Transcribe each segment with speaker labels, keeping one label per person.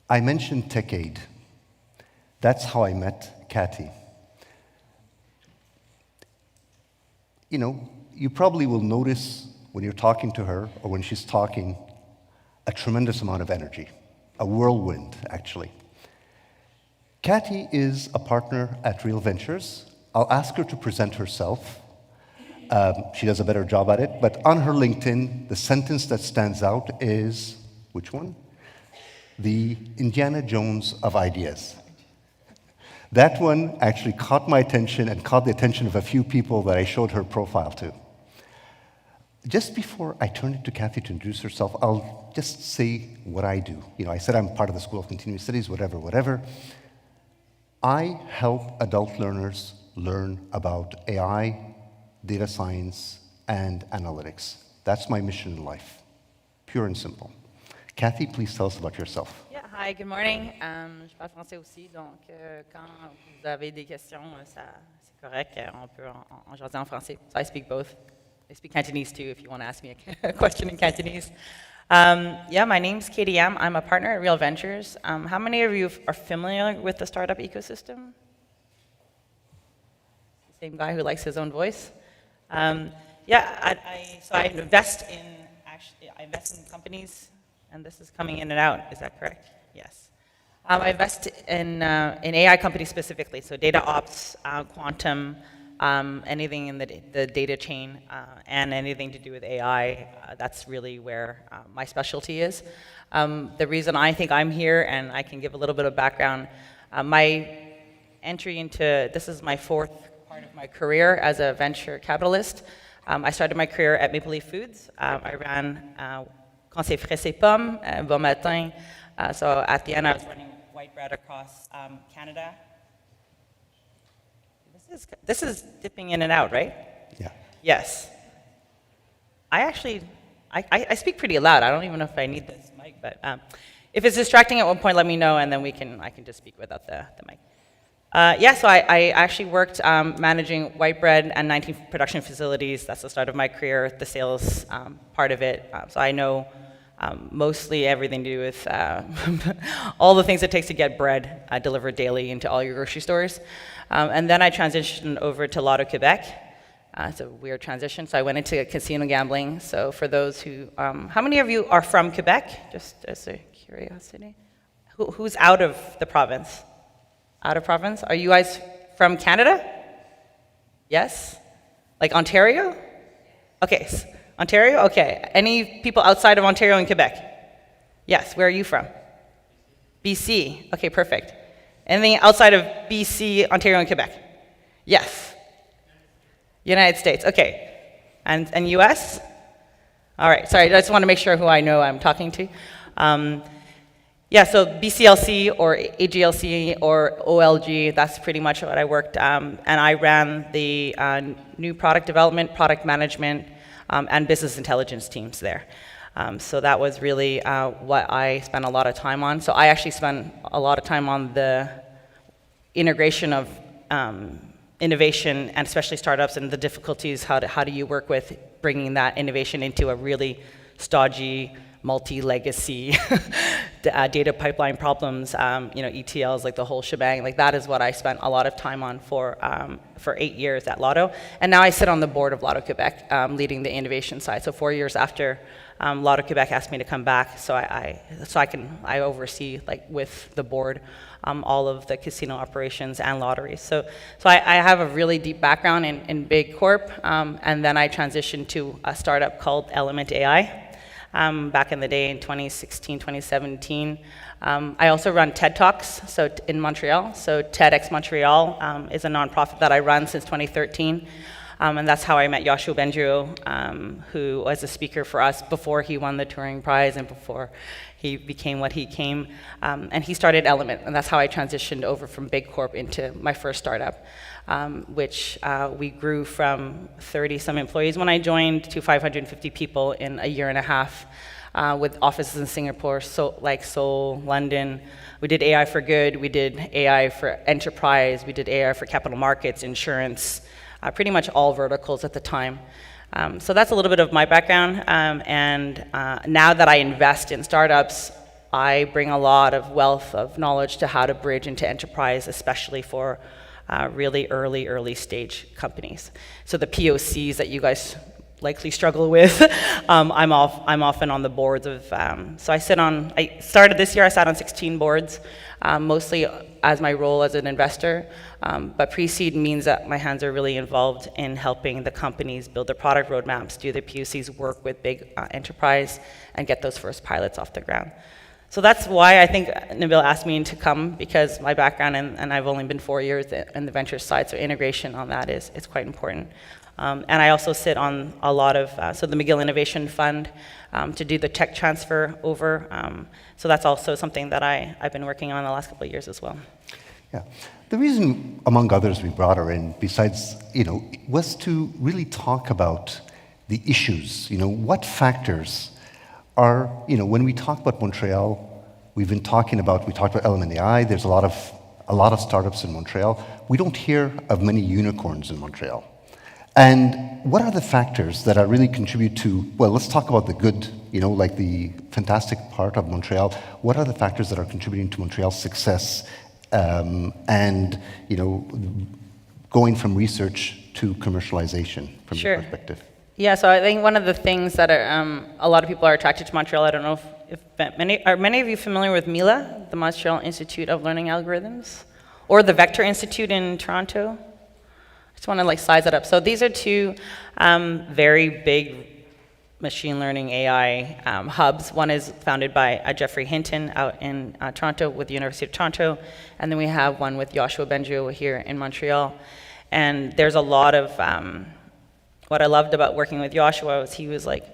Speaker 1: I mentioned TechAid. That's how I met Katy. You know, you probably will notice when you're talking to her or when she's talking a tremendous amount of energy, a whirlwind, actually. Katy is a partner at Real Ventures. I'll ask her to present herself. She does a better job at it, but on her LinkedIn, the sentence that stands out is, which one? The Indiana Jones of ideas. That one actually caught my attention and caught the attention of a few people that I showed her profile to. Just before I turn it to Katy to introduce herself, I'll just say what I do. You know, I said I'm part of the School of Continuing Studies, whatever. I help adult learners learn about AI, data science, and analytics. That's my mission in life, pure and simple. Katy, please tell us about yourself.
Speaker 2: Yeah, hi, good morning. Je parle français aussi, donc quand vous avez des questions, c'est correct, on peut en jaser en français. So I speak both. I speak Cantonese too, if you want to ask me a question in Cantonese. Yeah, my name's Katy. I'm a partner at Real Ventures. How many of you are familiar with the startup ecosystem? Same guy who likes his own voice. Yeah, so I invest in companies, and this is coming in and out. Is that correct? Yes. I invest in AI companies specifically, so data ops, quantum, anything in the data chain, and anything to do with AI. That's really where my specialty is. The reason I think I'm here, and I can give a little bit of background, my entry into, this is my fourth part of my career as a venture capitalist. I started my career at Maple Leaf Foods. I ran Quand c'est frais c'est pommes, Bon Matin. So at the end, I was running white bread across Canada. This is dipping in and out, right?
Speaker 1: Yeah.
Speaker 2: Yes. I speak pretty loud. I don't even know if I need this mic, but if it's distracting at one point, let me know, and then I can just speak without the mic. Yeah, so I actually worked managing white bread and 19 production facilities. That's the start of my career, the sales part of it. So I know mostly everything to do with all the things it takes to get bread delivered daily into all your grocery stores. And then I transitioned over to Lotto Quebec. It's a weird transition. So I went into casino gambling. So for those who, how many of you are from Quebec? Just as a curiosity. Who's out of the province? Out of province? Are you guys from Canada? Yes? Like Ontario? Okay, Ontario? Okay. Any people outside of Ontario and Quebec? Yes, where are you from? BC. Okay, perfect. Anything outside of BC, Ontario, and Quebec? Yes. United States, okay. And US? All right, sorry, I just want to make sure who I know I'm talking to. Yeah, so BCLC or AGLC or OLG, that's pretty much what I worked. And I ran the new product development, product management, and business intelligence teams there. So that was really what I spent a lot of time on. So I actually spent a lot of time on the integration of innovation, and especially startups, and the difficulties, how do you work with bringing that innovation into a really stodgy, multi-legacy data pipeline problems, ETLs, like the whole shebang. Like that is what I spent a lot of time on for 8 years at Lotto. And now I sit on the board of Lotto Quebec, leading the innovation side. So 4 years after Lotto Quebec asked me to come back, so I oversee, like, with the board all of the casino operations and lotteries. So I have a really deep background in big corp, and then I transitioned to a startup called Element AI. Back in the day in 2016, 2017. I also run TED Talks in Montreal. So TEDx Montreal is a nonprofit that I run since 2013. And that's how I met Yoshua Bengio, who was a speaker for us before he won the Turing Prize and before he became what he came. And he started Element, and that's how I transitioned over from Big Corp into my first startup, which we grew from 30-some employees when I joined to 550 people in a year and a half, with offices in Singapore, Seoul, London. We did AI for good, we did AI for enterprise, we did AI for capital markets, insurance, pretty much all verticals at the time. So that's a little bit of my background, and now that I invest in startups, I bring a lot of wealth of knowledge to how to bridge into enterprise, especially for really early stage companies. So the POCs that you guys likely struggle with, I'm often on the boards of, so I started this year, I sat on 16 boards, mostly as my role as an investor, but pre-seed means that my hands are really involved in helping the companies build their product roadmaps, do their POCs, work with big enterprise, and get those first pilots off the ground. So that's why I think Nabil asked me to come, because my background, and I've only been 4 years in the venture side, so integration on that is quite important. And I also sit on a lot of, so the McGill Innovation Fund to do the tech transfer over. So that's also something that I've been working on the last couple of years as well.
Speaker 1: Yeah. The reason, among others, we brought her in, besides, was to really talk about the issues. What factors are, when we talk about Montreal, we talked about Element AI. There's a lot of startups in Montreal. We don't hear of many unicorns in Montreal. And what are the factors that are really contribute to, well, let's talk about the good, like the fantastic part of Montreal. What are the factors that are contributing to Montreal's success and, going from research to commercialization from your perspective?
Speaker 2: Yeah, so I think one of the things that a lot of people are attracted to Montreal, I don't know if many of you familiar with MILA, the Montreal Institute of Learning Algorithms, or the Vector Institute in Toronto? I just want to size that up. So these are two very big machine learning AI hubs. One is founded by Jeffrey Hinton out in Toronto with the University of Toronto, and then we have one with Joshua Bengio here in Montreal. And there's a lot of, what I loved about working with Joshua was he was like,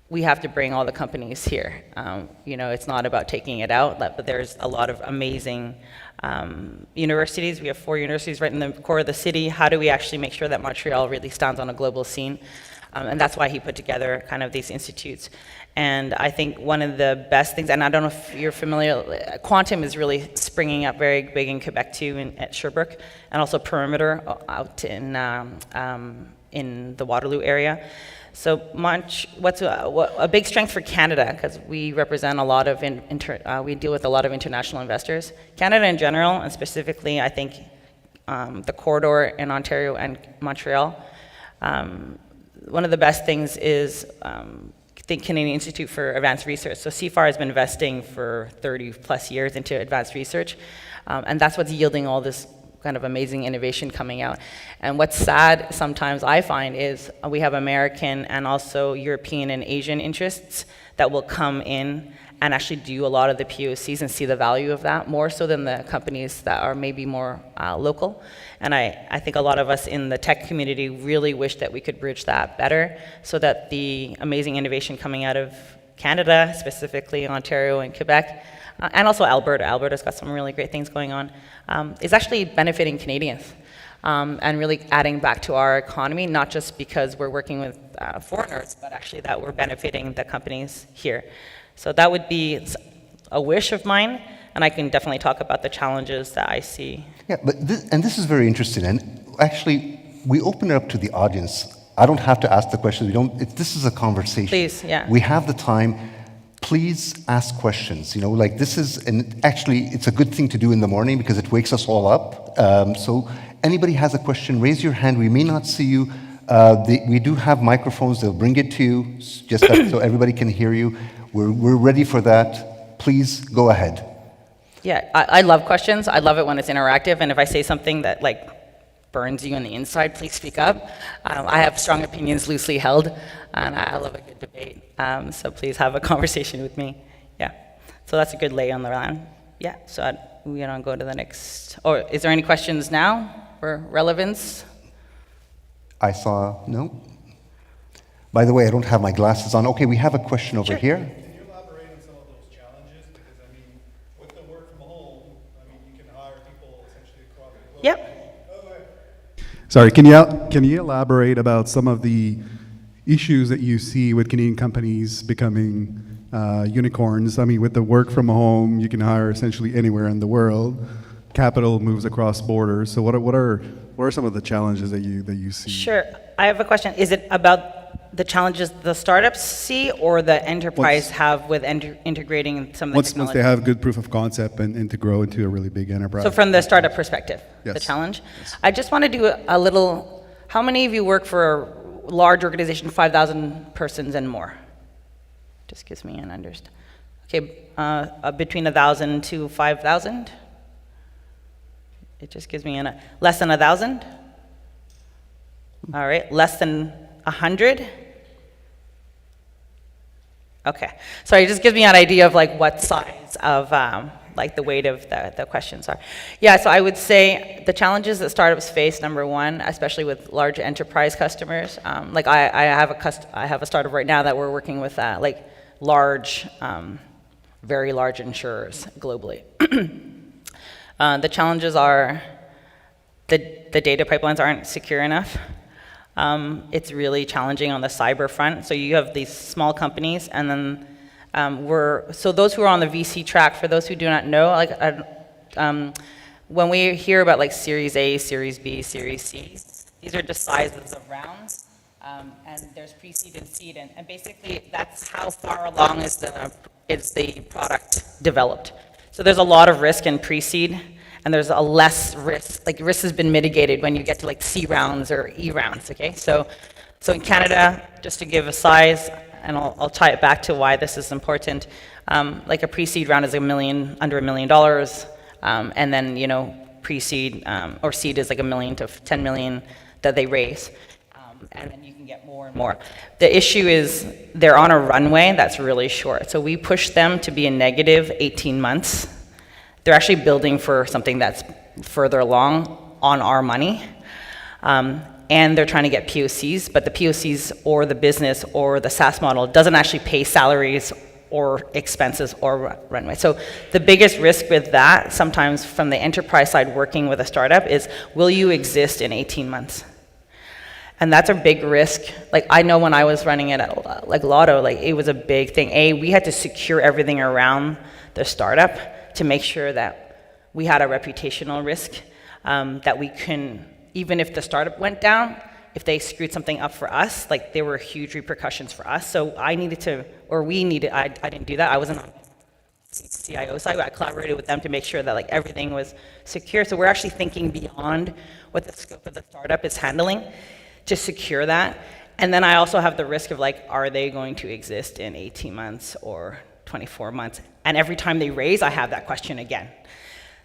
Speaker 2: we have to bring all the companies here. It's not about taking it out, but there's a lot of amazing universities. We have 4 universities right in the core of the city. How do we actually make sure that Montreal really stands on a global scene? And that's why he put together kind of these institutes. And I think one of the best things, and I don't know if you're familiar, quantum is really springing up very big in Quebec too, at Sherbrooke, and also Perimeter out in the Waterloo area. So what's a big strength for Canada, because we represent a lot of, we deal with a lot of international investors. Canada in general, and specifically I think the corridor in Ontario and Montreal. One of the best things is the Canadian Institute for Advanced Research. So CFAR has been investing for 30 plus years into advanced research, and that's what's yielding all this kind of amazing innovation coming out. And what's sad sometimes I find is we have American and also European and Asian interests that will come in and actually do a lot of the POCs and see the value of that more so than the companies that are maybe more local. And I think a lot of us in the tech community really wish that we could bridge that better so that the amazing innovation coming out of Canada, specifically Ontario and Quebec, and also Alberta. Alberta's got some really great things going on. Is actually benefiting Canadians and really adding back to our economy, not just because we're working with foreigners, but actually that we're benefiting the companies here. So that would be a wish of mine, and I can definitely talk about the challenges that I see.
Speaker 1: Yeah, but this is very interesting, and actually we open it up to the audience. I don't have to ask the questions. This is a conversation.
Speaker 2: Please, yeah.
Speaker 1: We have the time. Please ask questions. This is, and actually it's a good thing to do in the morning because it wakes us all up. So anybody has a question, raise your hand. We may not see you. We do have microphones. They'll bring it to you, just so everybody can hear you. We're ready for that. Please go ahead.
Speaker 2: Yeah, I love questions. I love it when it's interactive. And if I say something that burns you on the inside, please speak up. I have strong opinions loosely held, and I love a good debate. So please have a conversation with me. Yeah. So that's a good lay on the ground. Yeah. So we're gonna go to the next. Or is there any questions now for relevance?
Speaker 3: I saw no. By the way, I don't have my glasses on. Okay, we have a question over here.
Speaker 4: Can you elaborate on some of those challenges? Because with the work from home, you can hire people essentially across the globe.
Speaker 2: Yep.
Speaker 4: Sorry, can you elaborate about some of the issues that you see with Canadian companies becoming unicorns? With the work from home, you can hire essentially anywhere in the world. Capital moves across borders. So what are some of the challenges that you see?
Speaker 2: Sure. I have a question. Is it about the challenges the startups see or the enterprise have with integrating some of the
Speaker 4: Once
Speaker 2: technology?
Speaker 4: they have good proof of concept and to grow into a really big enterprise.
Speaker 2: So from the startup perspective, the
Speaker 4: Yes.
Speaker 2: challenge. I just want to do a little, how many of you work for a large organization, 5,000 persons and more? Just gives me an understanding. Okay, between 1,000 to 5,000? It just gives me less than 1,000? All right, less than 100? Okay, so it just gives me an idea of like what size of like the weight of the questions are. Yeah, so I would say the challenges that startups face, number one, especially with large enterprise customers, like I have a startup right now that we're working with like large, very large insurers globally. The challenges are the data pipelines aren't secure enough. It's really challenging on the cyber front. So you have these small companies, and then so those who are on the VC track, for those who do not know, like when we hear about like Series A, Series B, Series C, these are just sizes of rounds, and there's pre-seed and seed, and basically that's how far along is the product developed. So there's a lot of risk in pre-seed, and there's a less risk, like risk has been mitigated when you get to like C rounds or E rounds, okay? So in Canada, just to give a size, and I'll tie it back to why this is important, like a pre-seed round is under $1 million, and then, you know, pre-seed or seed is like $1 million to 10 million that they raise, and then you can get more and more. The issue is they're on a runway that's really short, so we push them to be a negative 18 months. They're actually building for something that's further along on our money. And they're trying to get POCs, but the POCs or the business or the SaaS model doesn't actually pay salaries or expenses or runway. So the biggest risk with that, sometimes from the enterprise side working with a startup, is will you exist in 18 months? And that's a big risk. Like I know when I was running it at like Lotto, like it was a big thing. We had to secure everything around the startup to make sure that we had a reputational risk, that we can, even if the startup went down, if they screwed something up for us, like there were huge repercussions for us. So I didn't do that. I wasn't on the CIO side, but I collaborated with them to make sure that like everything was secure. So we're actually thinking beyond what the scope of the startup is handling to secure that. And then I also have the risk of like, are they going to exist in 18 months or 24 months? And every time they raise, I have that question again.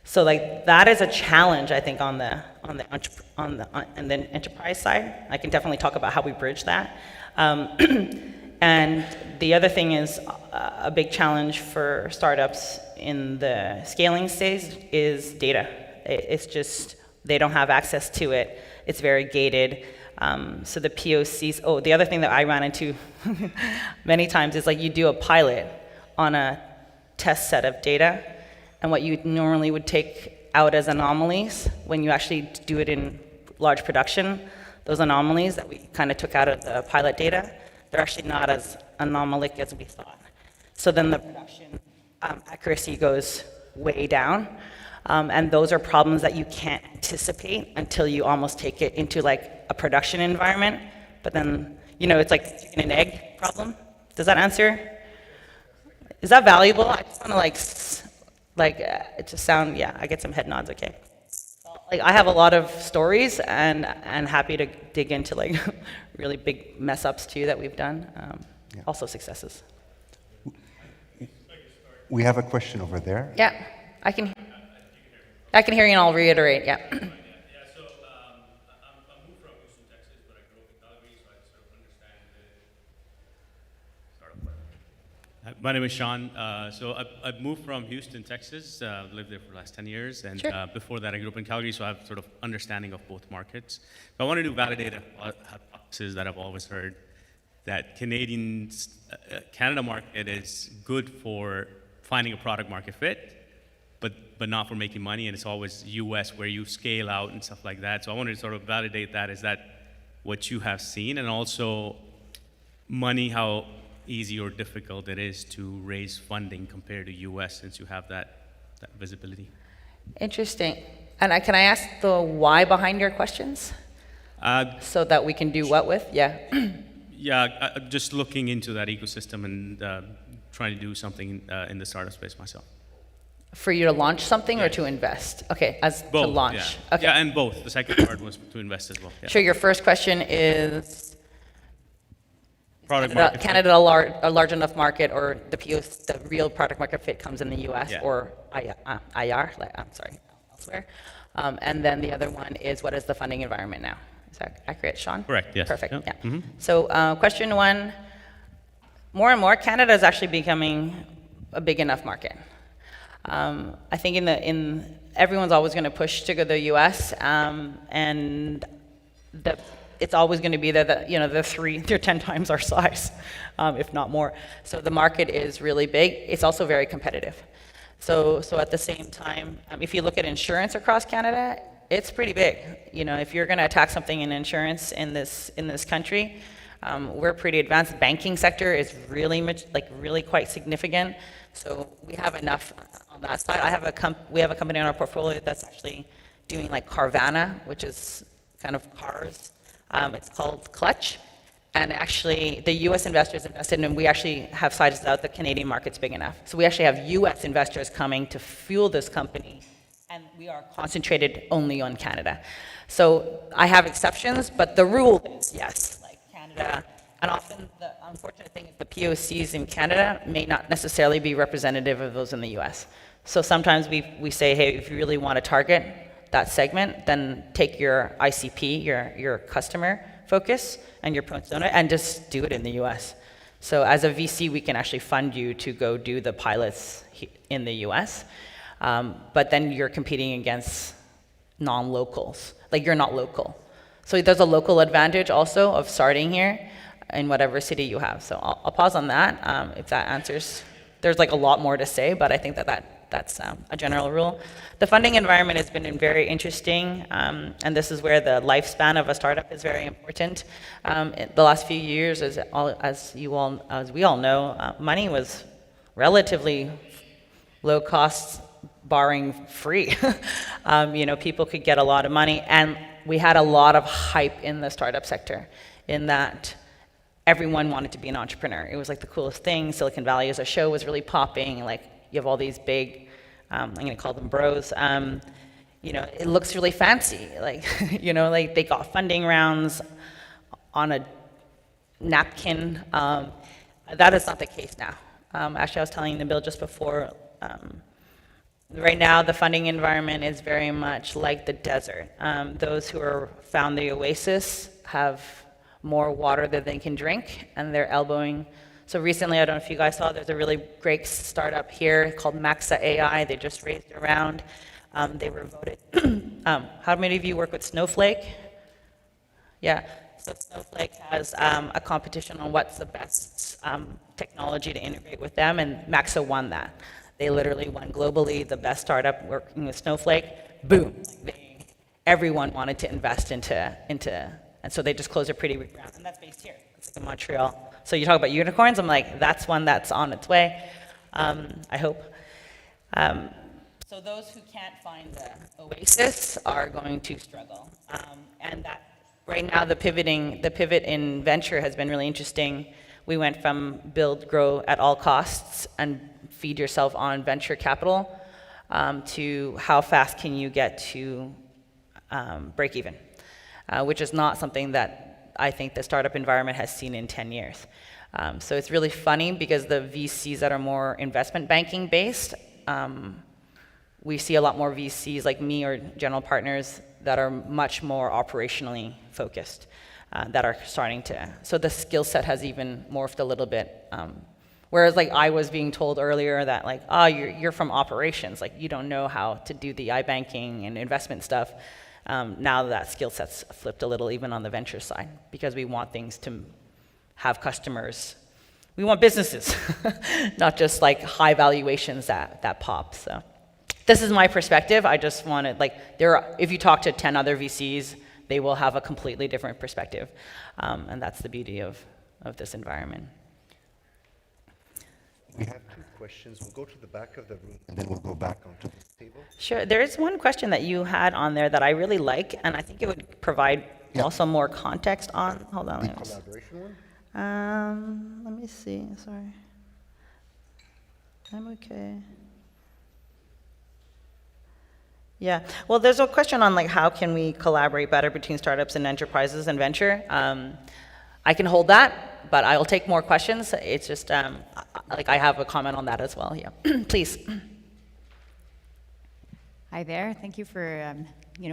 Speaker 2: So like that is a challenge, I think, on the enterprise side. I can definitely talk about how we bridge that. And the other thing is a big challenge for startups in the scaling stage is data. It's just they don't have access to it. It's very gated. So the POCs. The other thing that I ran into many times is like you do a pilot on a test set of data, and what you normally would take out as anomalies, when you actually do it in large production, those anomalies that we kind of took out of the pilot data, they're actually not as anomalic as we thought. So then the production accuracy goes way down, and those are problems that you can't anticipate until you almost take it into like a production environment. But then, you know, it's like chicken and egg problem. Does that answer? Is that valuable? I just want to it just sound, yeah, I get some head nods, okay. Like I have a lot of stories and happy to dig into like really big mess ups too that we've done. Also successes.
Speaker 3: We have a question over there.
Speaker 2: Yeah, I can hear you and I'll reiterate, yeah.
Speaker 5: So I'm moved from Houston, Texas, but I grew up in Calgary, so I sort of understand the startup part. My name is Sean. So I've moved from Houston, Texas. Lived there for the last 10 years, and
Speaker 2: Sure.
Speaker 5: Before that I grew up in Calgary, so I have sort of understanding of both markets. But I wanted to validate a hypothesis that I've always heard, that Canada market is good for finding a product market fit, but not for making money, and it's always US where you scale out and stuff like that. So I wanted to sort of validate that. Is that what you have seen? And also money, how easy or difficult it is to raise funding compared to US, since you have that visibility?
Speaker 2: Interesting. And can I ask the why behind your questions? So that we can do what with? Yeah.
Speaker 5: Yeah, just looking into that ecosystem and trying to do something in the startup space myself.
Speaker 2: For you to launch something or
Speaker 5: Yes.
Speaker 2: to invest? Okay, as
Speaker 5: Both,
Speaker 2: to launch.
Speaker 5: yeah.
Speaker 2: Okay.
Speaker 5: Yeah, and both. The second part was to invest as well. Yeah.
Speaker 2: Sure, your first question is
Speaker 5: Product market fit.
Speaker 2: Canada a large enough market, or the real product market fit comes in the US,
Speaker 5: Yeah.
Speaker 2: or IR, I'm sorry, elsewhere. And then the other one is, what is the funding environment now? Is that accurate, Sean?
Speaker 5: Correct, yes.
Speaker 2: Perfect,
Speaker 5: Yeah.
Speaker 2: yeah. So question one, more and more, Canada is actually becoming a big enough market. I think everyone's always going to push to go to the US, and it's always going to be there that, they're 10 times our size, if not more. So the market is really big. It's also very competitive. So at the same time, if you look at insurance across Canada, it's pretty big. If you're going to attack something in insurance in this country, we're pretty advanced. Banking sector is really quite significant. So we have enough on that side. We have a company in our portfolio that's actually doing like Carvana, which is kind of cars. It's called Clutch. And actually, the US investors invested, and we actually have sized out the Canadian market's big enough. So we actually have US investors coming to fuel this company, and we are concentrated only on Canada. So I have exceptions, but the rule is yes, like Canada. And often the unfortunate thing is the POCs in Canada may not necessarily be representative of those in the US. So sometimes we say, hey, if you really want to target that segment, then take your ICP, your customer focus, and your persona, and just do it in the US. So as a VC, we can actually fund you to go do the pilots in the US, but then you're competing against non-locals. Like, you're not local. So there's a local advantage also of starting here in whatever city you have. So I'll pause on that, if that answers. There's like a lot more to say, but I think that's a general rule. The funding environment has been very interesting, and this is where the lifespan of a startup is very important. In the last few years, as we all know, money was relatively low cost, borrowing free. People could get a lot of money, and we had a lot of hype in the startup sector, in that everyone wanted to be an entrepreneur. It was like the coolest thing. Silicon Valley as a show was really popping. Like, you have all these big, I'm going to call them bros. It looks really fancy. Like, like they got funding rounds on a napkin. That is not the case now. Actually, I was telling Nabil just before, right now the funding environment is very much like the desert. Those who are found the oasis have more water than they can drink, and they're elbowing. So recently, I don't know if you guys saw, there's a really great startup here called Maxa AI. They just raised a round. They were voted. How many of you work with Snowflake? Yeah. So Snowflake has a competition on what's the best technology to integrate with them, and Maxa won that. They literally won globally, the best startup working with Snowflake. Boom. Everyone wanted to invest into, and so they just closed a pretty big round, and that's based here. It's like in Montreal. So you talk about unicorns, I'm like, that's one that's on its way, I hope. So those who can't find the oasis are going to struggle. And that right now the pivot in venture has been really interesting. We went from build, grow at all costs and feed yourself on venture capital to how fast can you get to break even, which is not something that I think the startup environment has seen in 10 years. So it's really funny because the VCs that are more investment banking based, we see a lot more VCs like me or general partners that are much more operationally focused, that are starting to, so the skill set has even morphed a little bit. Whereas like I was being told earlier that like, oh, you're from operations, like you don't know how to do the iBanking and investment stuff. Now that skill set's flipped a little even on the venture side, because we want things to have customers. We want businesses, not just like high valuations that pop. So this is my perspective. I just wanted, like, if you talk to 10 other VCs, they will have a completely different perspective. And that's the beauty of this environment.
Speaker 1: We have two questions. We'll go to the back of the room, and then we'll go back onto this table.
Speaker 2: Sure. There is one question that you had on there that I really like, and I think it would provide also more context on. Hold on.
Speaker 1: The collaboration one?
Speaker 2: Let me see, sorry. I'm okay. Yeah, well, there's a question on like how can we collaborate better between startups and enterprises and venture. I can hold that, but I'll take more questions. It's just like I have a comment on that as well. Yeah, please.
Speaker 6: Hi there. Thank you for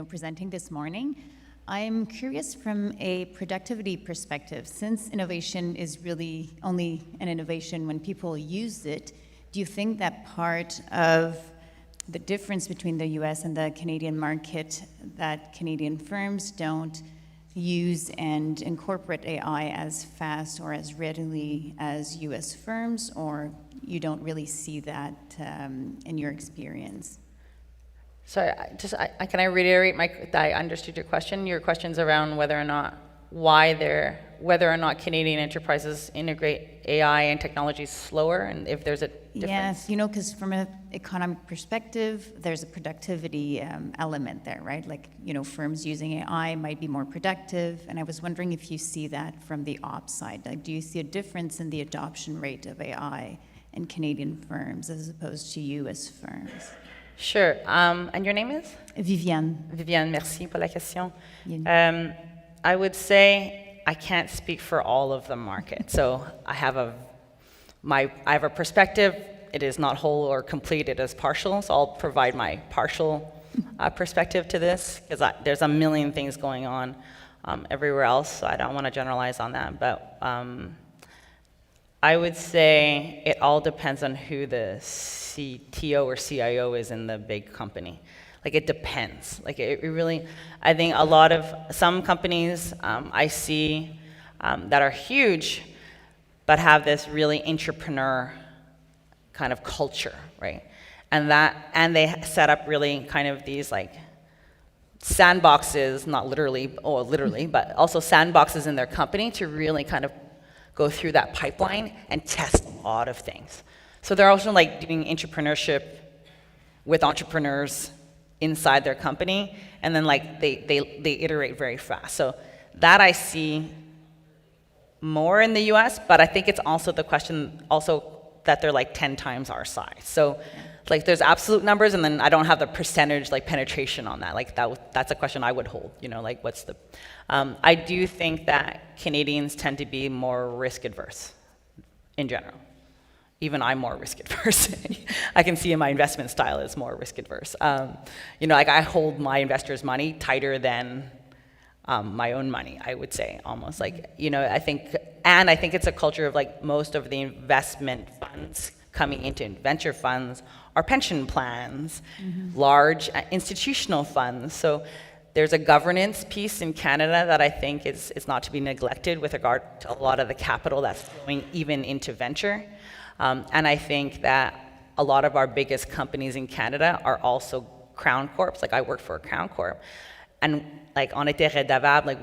Speaker 6: presenting this morning. I'm curious from a productivity perspective, since innovation is really only an innovation when people use it, do you think that part of the difference between the US and the Canadian market, that Canadian firms don't use and incorporate AI as fast or as readily as US firms, or you don't really see that in your experience?
Speaker 2: Sorry, can I reiterate that I understood your question? Your question's around whether or not Canadian enterprises integrate AI and technology slower, and if there's a difference.
Speaker 6: Yes, because from an economic perspective, there's a productivity element there, right? Like, firms using AI might be more productive, and I was wondering if you see that from the ops side. Like, do you see a difference in the adoption rate of AI in Canadian firms as opposed to US firms?
Speaker 2: Sure. And your name is?
Speaker 6: Viviane.
Speaker 2: Viviane, merci pour la question.
Speaker 6: Yeah.
Speaker 2: I would say I can't speak for all of the market. So I have a perspective. It is not whole or complete. It is partial. So I'll provide my partial perspective to this, because there's a million things going on everywhere else. So I don't want to generalize on that. But I would say it all depends on who the CTO or CIO is in the big company. Like, it depends. Like, it really, I think some companies I see that are huge, but have this really entrepreneur kind of culture, right? And they set up really kind of these like sandboxes, not literally, but also sandboxes in their company to really kind of go through that pipeline and test a lot of things. So they're also like doing entrepreneurship with entrepreneurs inside their company, and then like they iterate very fast. So that I see more in the US, but I think it's also the question also that they're like 10 times our size. So like there's absolute numbers, and then I don't have the percentage like penetration on that. Like that's a question I would hold, like what's the, I do think that Canadians tend to be more risk adverse in general. Even I'm more risk adverse. I can see in my investment style is more risk adverse. Like I hold my investors' money tighter than my own money, I would say, almost. Like, I think it's a culture of like most of the investment funds coming into venture funds are pension plans, large institutional funds. So there's a governance piece in Canada that I think is not to be neglected with regard to a lot of the capital that's flowing even into venture. And I think that a lot of our biggest companies in Canada are also Crown Corps. Like I work for a Crown Corp. And like on était redevable, like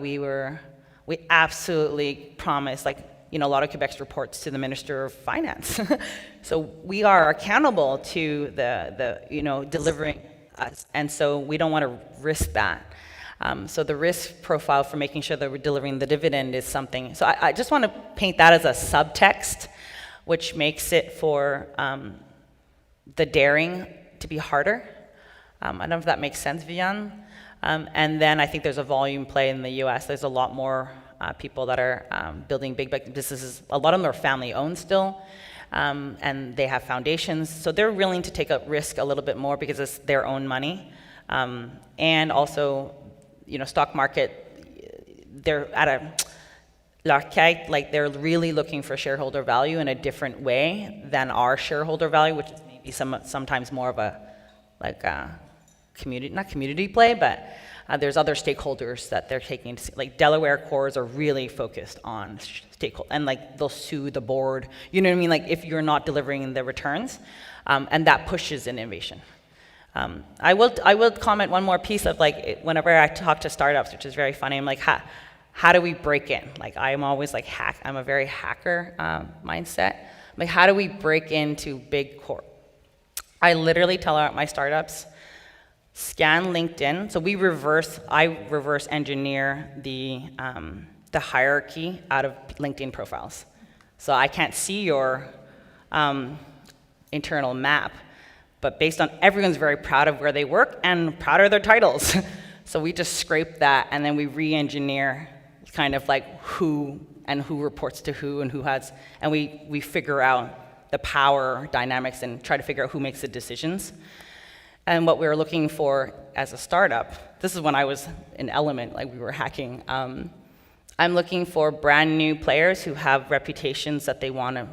Speaker 2: we absolutely promised, like, a lot of Quebec's reports to the Minister of Finance. So we are accountable to the delivering us. And so we don't want to risk that. So the risk profile for making sure that we're delivering the dividend is something. So I just want to paint that as a subtext, which makes it for the daring to be harder. I don't know if that makes sense, Viviane. And then I think there's a volume play in the US. There's a lot more people that are building big businesses. A lot of them are family owned still, and they have foundations. So they're willing to take a risk a little bit more because it's their own money. And also, stock market, they're at a like they're really looking for shareholder value in a different way than our shareholder value, which is maybe sometimes more of a community, not community play, but there's other stakeholders that they're taking to see. Like Delaware cores are really focused on stakeholders, and like they'll sue the board. You know what I mean? Like if you're not delivering the returns, and that pushes innovation. I will comment one more piece of like whenever I talk to startups, which is very funny. I'm like, how do we break in? Like I'm always like I'm a very hacker mindset. Like how do we break into big corp? I literally tell my startups, scan LinkedIn. So I reverse engineer the the hierarchy out of LinkedIn profiles. So I can't see your internal map, but based on everyone's very proud of where they work and proud of their titles. So we just scrape that and then we re-engineer kind of like who reports to who and who has, and we figure out the power dynamics and try to figure out who makes the decisions. And what we were looking for as a startup, this is when I was in Element, like we were hacking. I'm looking for brand new players who have reputations that they want to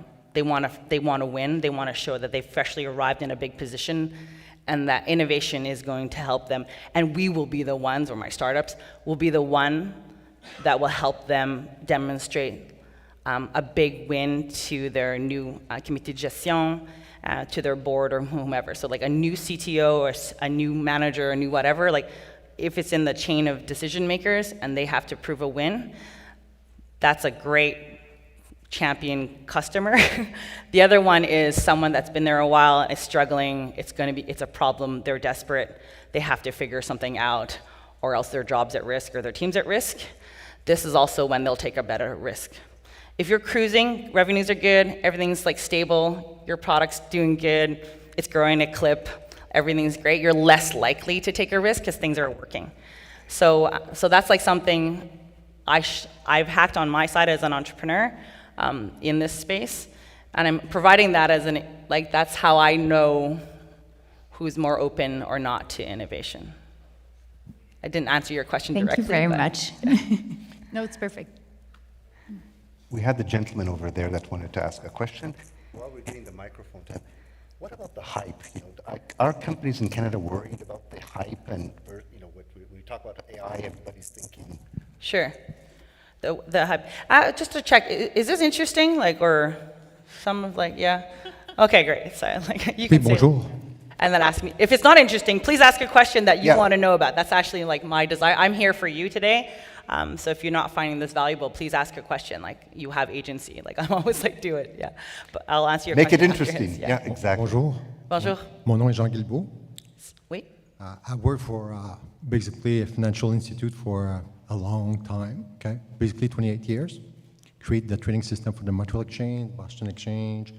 Speaker 2: win. They want to show that they've freshly arrived in a big position, and that innovation is going to help them. And we will be the ones, or my startups will be the one that will help them demonstrate a big win to their new comité de gestion, to their board or whomever. So like a new CTO or a new manager, a new whatever, like if it's in the chain of decision makers and they have to prove a win, that's a great champion customer. The other one is someone that's been there a while, is struggling, it's a problem, they're desperate, they have to figure something out, or else their job's at risk or their team's at risk. This is also when they'll take a better risk. If you're cruising, revenues are good, everything's like stable, your product's doing good, it's growing at a clip, everything's great, you're less likely to take a risk because things are working. So that's like something I've hacked on my side as an entrepreneur in this space, and I'm providing that as that's how I know who's more open or not to innovation. I didn't answer your question directly.
Speaker 6: Thank you very
Speaker 2: but-
Speaker 6: much. No, it's perfect.
Speaker 1: We had the gentleman over there that wanted to ask a question. While we're getting the microphone to him, what about the hype? You know, are companies in Canada worried about the hype and, you know, when we talk about AI, everybody's thinking.
Speaker 2: Sure. The hype. Just to check, is this interesting? Like, or some of like, yeah? Okay, great. So like, you can say it.
Speaker 7: Bonjour.
Speaker 2: And then ask me. If it's not interesting, please ask a question that you
Speaker 1: Yeah.
Speaker 2: want to know about. That's actually like my desire. I'm here for you today. So if you're not finding this valuable, please ask a question. Like, you have agency. Like, I'm always like, do it. Yeah. But I'll answer your
Speaker 1: Make it
Speaker 2: question after
Speaker 1: interesting.
Speaker 2: his,
Speaker 1: Yeah, exactly.
Speaker 7: Bonjour.
Speaker 2: Bonjour.
Speaker 7: Mon nom est Jean Guilbeault.
Speaker 2: Oui.
Speaker 7: I work for basically a financial institute for a long time, okay? Basically 28 years. Create the trading system for the Montreal Exchange, Boston Exchange,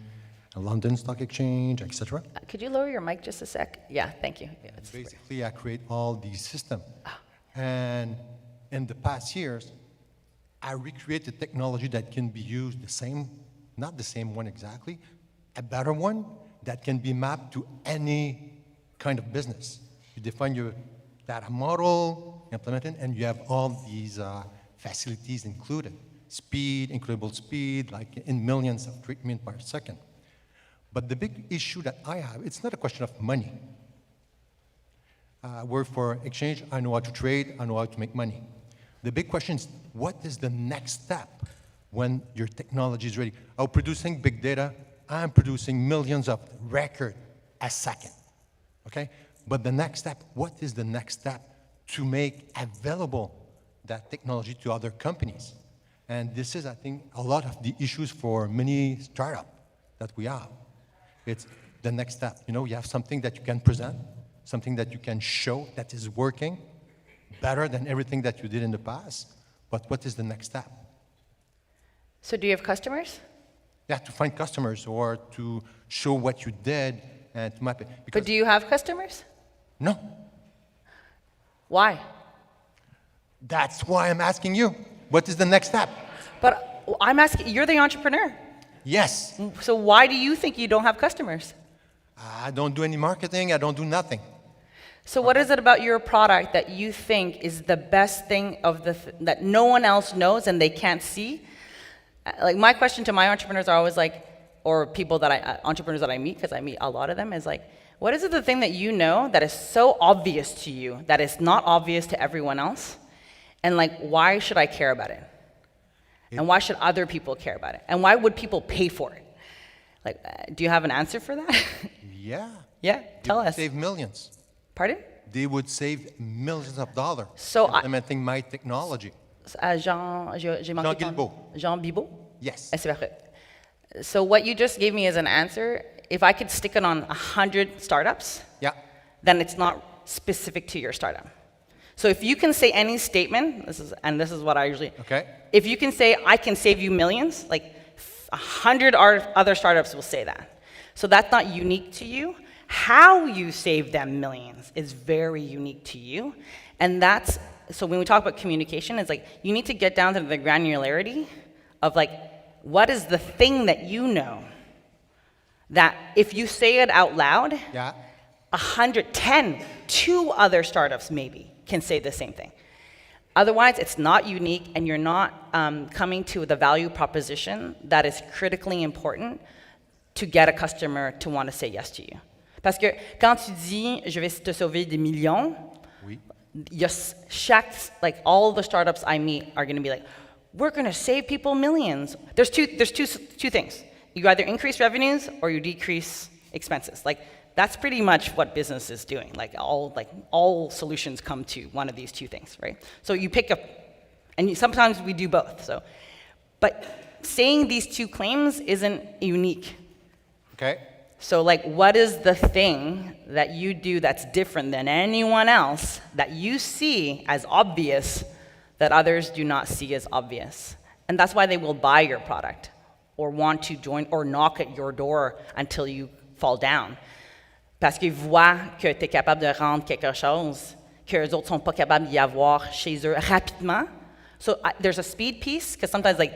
Speaker 7: London Stock Exchange, etc.
Speaker 2: Could you lower your mic just a sec? Yeah, thank you. Yeah, that's
Speaker 7: Basically, I create all these systems. And in the past years, I recreated technology that can be used the same, not the same one exactly, a better one that can be mapped to any kind of business. You define your data model, implement it, and you have all these facilities included. Speed, incredible speed, like in millions of treatments per second. But the big issue that I have, it's not a question of money. I work for exchange, I know how to trade, I know how to make money. The big question is, what is the next step when your technology is ready? I'm producing big data, I'm producing millions of records a second, okay? But the next step, what is the next step to make available that technology to other companies? And this is, I think, a lot of the issues for many startups that we have. It's the next step. You know, you have something that you can present, something that you can show that is working better than everything that you did in the past. But what is the next step?
Speaker 2: So do you have customers?
Speaker 7: Yeah, to find customers or to show what you did and to map it.
Speaker 2: But do you have customers?
Speaker 7: No,
Speaker 2: Why?
Speaker 7: that's why I'm asking you. What is the next step?
Speaker 2: But I'm asking, you're the entrepreneur.
Speaker 7: Yes,
Speaker 2: So why do you think you don't have customers?
Speaker 7: I don't do any marketing, I don't do nothing.
Speaker 2: So what is it about your product that you think is the best thing that no one else knows and they can't see? Like, my question to my entrepreneurs are always like, or people that entrepreneurs that I meet, because I meet a lot of them, is like, what is it the thing that you know that is so obvious to you that is not obvious to everyone else? And like, why should I care about it? And why should other people care about it? And why would people pay for it? Like, do you have an answer for that?
Speaker 7: Yeah.
Speaker 2: Yeah, tell
Speaker 7: They would
Speaker 2: us.
Speaker 7: save millions.
Speaker 2: Pardon?
Speaker 7: They would save millions of dollars
Speaker 2: So
Speaker 7: implementing my technology.
Speaker 2: J'ai manqué ton-
Speaker 7: Guilbeault.
Speaker 2: Jean Bibeau?
Speaker 7: Yes.
Speaker 2: C'est parfait. So what you just gave me as an answer, if I could stick it on 100 startups,
Speaker 7: Yeah.
Speaker 2: then it's not specific to your startup. So if you can say any statement, this is what I usually,
Speaker 7: Okay.
Speaker 2: if you can say, I can save you millions, like 100 other startups will say that. So that's not unique to you. How you save them millions is very unique to you. And that's, so when we talk about communication, it's like, you need to get down to the granularity of like, what is the thing that you know that if you say it out loud,
Speaker 7: Yeah.
Speaker 2: 110, 2 other startups maybe can say the same thing. Otherwise, it's not unique, and you're not coming to the value proposition that is critically important to get a customer to want to say yes to you. Parce que quand tu dis, je vais te sauver des millions,
Speaker 7: Oui.
Speaker 2: like all the startups I meet are going to be like, we're going to save people millions. There's two things. You either increase revenues or you decrease expenses. Like, that's pretty much what business is doing. Like all solutions come to one of these 2 things, right? So you pick up, and sometimes we do both. So, but saying these 2 claims isn't unique.
Speaker 7: Okay.
Speaker 2: So like, what is the thing that you do that's different than anyone else that you see as obvious that others do not see as obvious? And that's why they will buy your product or want to join or knock at your door until you fall down. Parce qu'ils voient que tu es capable de rendre quelque chose que les autres sont pas capables d'y avoir chez eux rapidement. So there's a speed piece, because sometimes like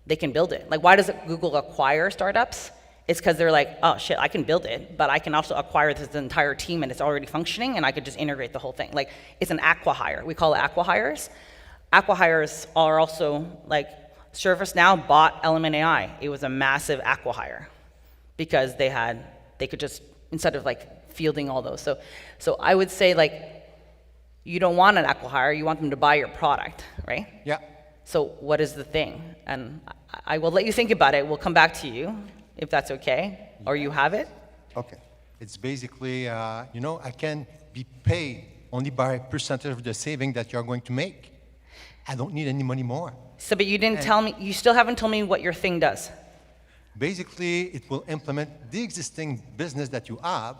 Speaker 2: they can build it. Like, why does Google acquire startups? It's because they're like, oh shit, I can build it, but I can also acquire this entire team and it's already functioning, and I could just integrate the whole thing. Like, it's an acqui-hire. We call it acqui-hires. Acqui-hires are also like, ServiceNow bought Element AI. It was a massive acqui-hire because they could just, instead of like fielding all those. So I would say, like, you don't want an acqui-hire, you want them to buy your product, right?
Speaker 7: Yeah.
Speaker 2: So what is the thing? And I will let you think about it. We'll come back to you, if that's okay, or you have it.
Speaker 1: Okay.
Speaker 7: It's basically, I can be paid only by a percentage of the saving that you're going to make. I don't need any money more.
Speaker 2: So, but you didn't tell me, you still haven't told me what your thing does.
Speaker 7: Basically, it will implement the existing business that you have,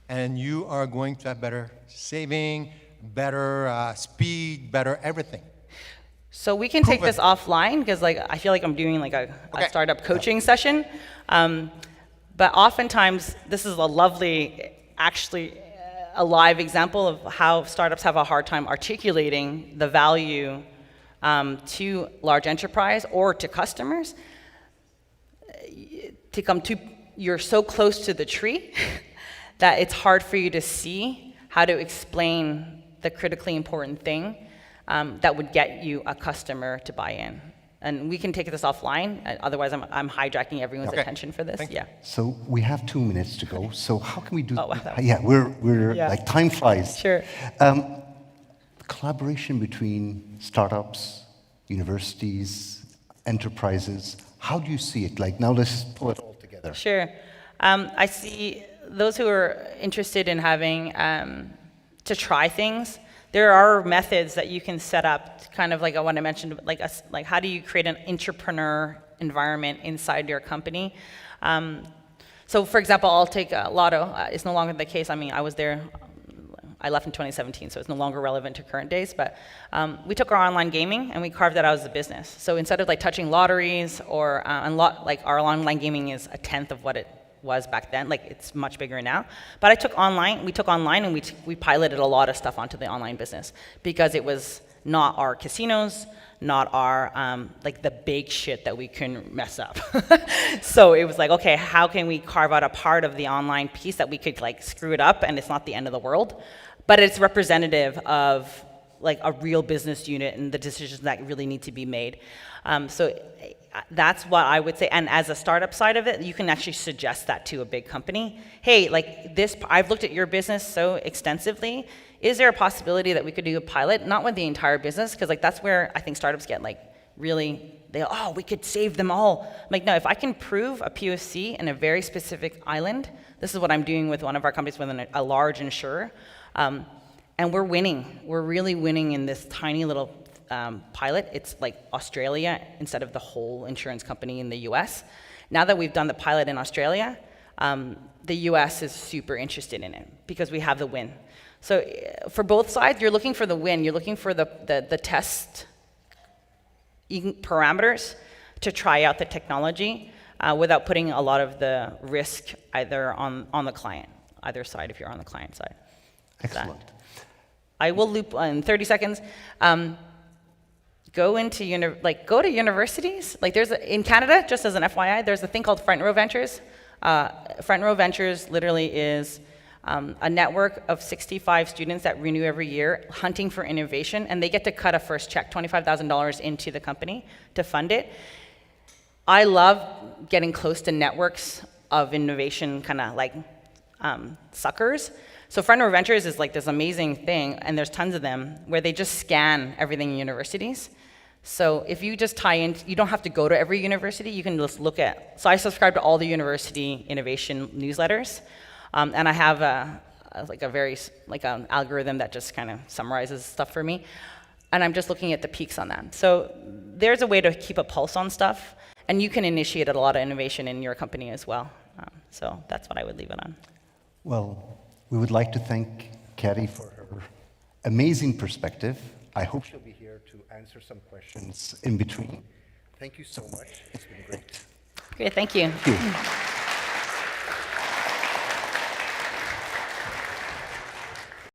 Speaker 7: and you are going to have better saving, better speed, better everything.
Speaker 2: So we can take this offline, because like I feel like I'm doing like a startup coaching session. But oftentimes, this is a lovely, actually, a live example of how startups have a hard time articulating the value to large enterprise or to customers. You're so close to the tree that it's hard for you to see how to explain the critically important thing that would get you a customer to buy in. And we can take this offline. Otherwise, I'm hijacking everyone's attention for this.
Speaker 7: Thank you.
Speaker 2: Yeah.
Speaker 1: So we have 2 minutes to go. So how can we do?
Speaker 2: Oh, wow.
Speaker 1: Yeah, we're
Speaker 2: Yeah.
Speaker 1: like time flies.
Speaker 2: Sure.
Speaker 1: Collaboration between startups, universities, enterprises. How do you see it? Like, now let's pull it all together.
Speaker 2: Sure. I see those who are interested in having to try things. There are methods that you can set up, kind of like what I mentioned, like how do you create an entrepreneur environment inside your company? So, for example, I'll take Lotto. It's no longer the case. I mean, I was there. I left in 2017, so it's no longer relevant to current days. But we took our online gaming and we carved that out as a business. So instead of like touching lotteries or like our online gaming is a tenth of what it was back then. Like, it's much bigger now. But we took online and we piloted a lot of stuff onto the online business because it was not our casinos, not our like the big shit that we couldn't mess up. So it was like, okay, how can we carve out a part of the online piece that we could like screw it up and it's not the end of the world, but it's representative of like a real business unit and the decisions that really need to be made. So that's what I would say. And as a startup side of it, you can actually suggest that to a big company. Hey, like this, I've looked at your business so extensively. Is there a possibility that we could do a pilot? Not with the entire business, because like that's where I think startups get like really, we could save them all. I'm like, no, if I can prove a POC in a very specific island, this is what I'm doing with one of our companies with a large insurer, and we're winning. We're really winning in this tiny little pilot. It's like Australia instead of the whole insurance company in the US. Now that we've done the pilot in Australia, the US is super interested in it because we have the win. So for both sides, you're looking for the win. You're looking for the test parameters to try out the technology without putting a lot of the risk either on the client, either side if you're on the client side.
Speaker 1: Excellent.
Speaker 2: I will loop in 30 seconds. Go to universities. Like in Canada, just as an FYI, there's a thing called Front Row Ventures. Front Row Ventures literally is a network of 65 students that renew every year, hunting for innovation, and they get to cut a first check, $25,000 into the company to fund it. I love getting close to networks of innovation, kind of like suckers. So Front Row Ventures is like this amazing thing, and there's tons of them, where they just scan everything in universities. So if you just tie in, you don't have to go to every university, you can just look at, so I subscribe to all the university innovation newsletters, and I have an algorithm that just kind of summarizes stuff for me, and I'm just looking at the peaks on that. So there's a way to keep a pulse on stuff, and you can initiate a lot of innovation in your company as well. So that's what I would leave it on.
Speaker 1: Well, we would like to thank Katy for her amazing perspective. I hope she'll be here to answer some questions in between. Thank you so much. It's been great.
Speaker 2: Great, thank you.
Speaker 1: Thank you.